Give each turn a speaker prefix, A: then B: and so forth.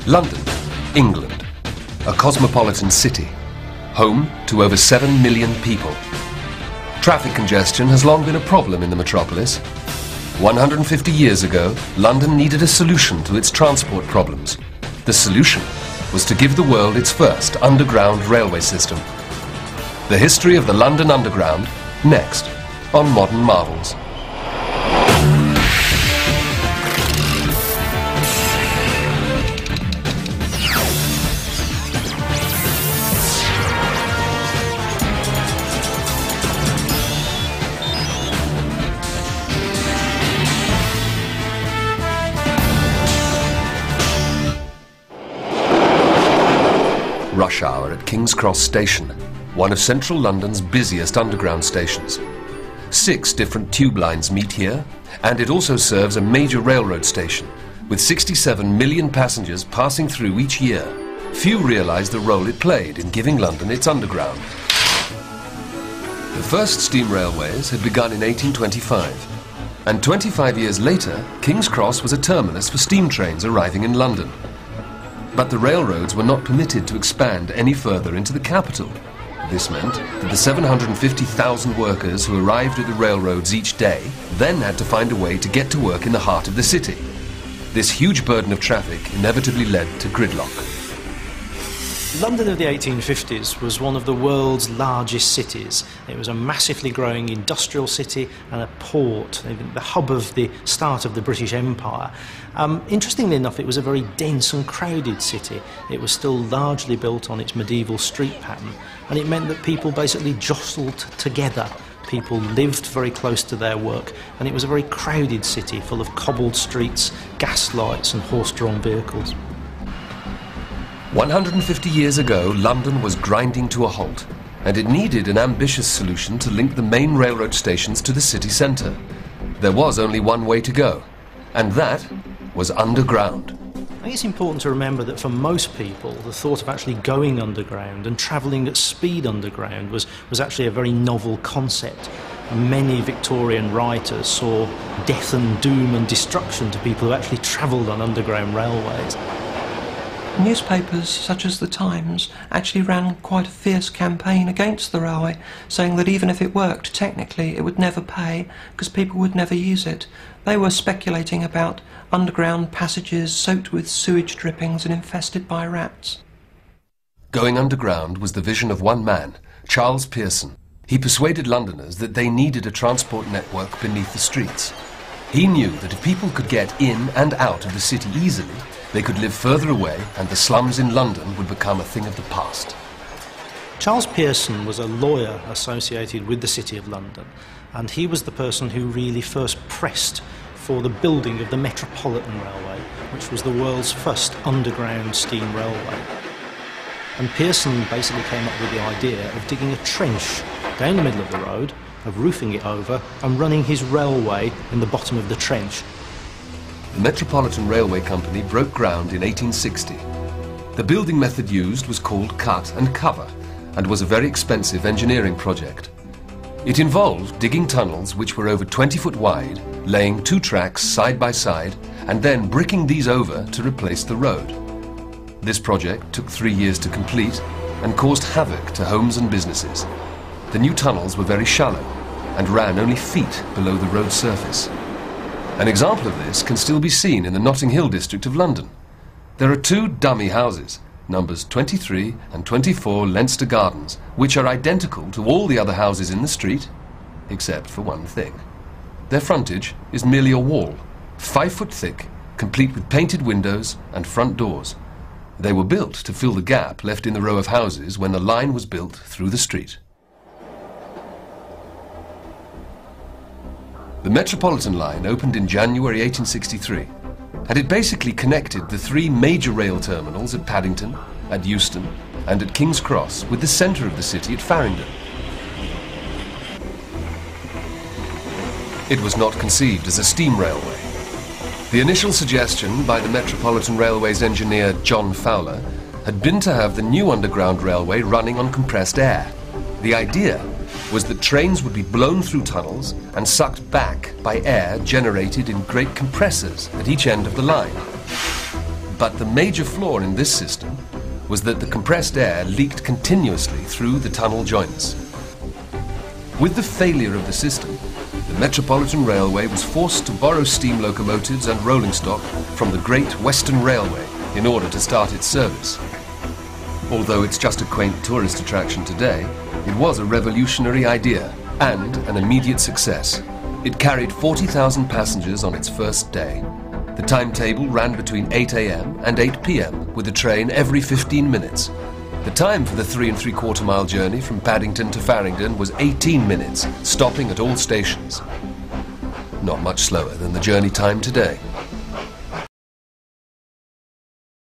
A: London, England, a cosmopolitan city, home to over 7 million people. Traffic congestion has long been a problem in the metropolis. 150 years ago, London needed a solution to its transport problems. The solution was to give the world its first underground railway system. The history of the London Underground, next on Modern Marvels. Rush hour at King's Cross Station, one of central London's busiest underground stations. 6 different tube lines meet here, and it also serves a major railroad station, with 67 million passengers passing through each year. Few realise the role it played in giving London its underground. The first steam railways had begun in 1825, and 25 years later, King's Cross was a terminus for steam trains arriving in London. But the railroads were not permitted to expand any further into the capital. This meant that the 750,000 workers who arrived at the railroads each day then had to find a way to get to work in the heart of the city. This huge burden of traffic inevitably led to gridlock.
B: London of the 1850s was one of the world's largest cities. It was a massively growing industrial city and a port, the hub of the start of the British Empire. Interestingly enough, it was a very dense and crowded city. It was still largely built on its medieval street pattern, and it meant that people basically jostled together. People lived very close to their work, and it was a very crowded city full of cobbled streets, gas lights and horse-drawn vehicles.
A: 150 years ago, London was grinding to a halt, and it needed an ambitious solution to link the main railroad stations to the city centre. There was only one way to go, and that was underground.
B: I think it's important to remember that for most people, the thought of actually going underground and travelling at speed underground was actually a very novel concept. Many Victorian writers saw death and doom and destruction to people who actually travelled on underground railways.
C: Newspapers such as The Times actually ran quite a fierce campaign against the railway, saying that even if it worked, technically it would never pay because people would never use it. They were speculating about underground passages soaked with sewage drippings and infested by rats.
A: Going underground was the vision of one man, Charles Pearson. He persuaded Londoners that they needed a transport network beneath the streets. He knew that if people could get in and out of the city easily, they could live further away and the slums in London would become a thing of the past.
B: Charles Pearson was a lawyer associated with the City of London, and he was the person who really first pressed for the building of the Metropolitan Railway, which was the world's first underground steam railway. And Pearson basically came up with the idea of digging a trench down the middle of the road, of roofing it over and running his railway in the bottom of the trench.
A: The Metropolitan Railway Company broke ground in 1860. The building method used was called cut and cover and was a very expensive engineering project. It involved digging tunnels which were over 20 foot wide, laying 2 tracks side by side and then bricking these over to replace the road. This project took 3 years to complete and caused havoc to homes and businesses. The new tunnels were very shallow and ran only feet below the road surface. An example of this can still be seen in the Notting Hill district of London. There are 2 dummy houses, numbers 23 and 24 Leinster Gardens, which are identical to all the other houses in the street, except for one thing. Their frontage is merely a wall, 5 foot thick, complete with painted windows and front doors. They were built to fill the gap left in the row of houses when the line was built through the street. The Metropolitan line opened in January 1863, and it basically connected the 3 major rail terminals at Paddington, at Euston, and at King's Cross with the centre of the city at Farringdon. It was not conceived as a steam railway. The initial suggestion by the Metropolitan Railway's engineer John Fowler had been to have the new underground railway running on compressed air. The idea was that trains would be blown through tunnels and sucked back by air generated in great compressors at each end of the line. But the major flaw in this system was that the compressed air leaked continuously through the tunnel joints. With the failure of the system, the Metropolitan Railway was forced to borrow steam locomotives and rolling stock from the Great Western Railway in order to start its service. Although it's just a quaint tourist attraction today, it was a revolutionary idea and an immediate success. It carried 40,000 passengers on its first day. The timetable ran between 8 a.m. and 8 p.m. with a train every 15 minutes. The time for the 3 3/4 mile journey from Paddington to Farringdon was 18 minutes, stopping at all stations. Not much slower than the journey time today.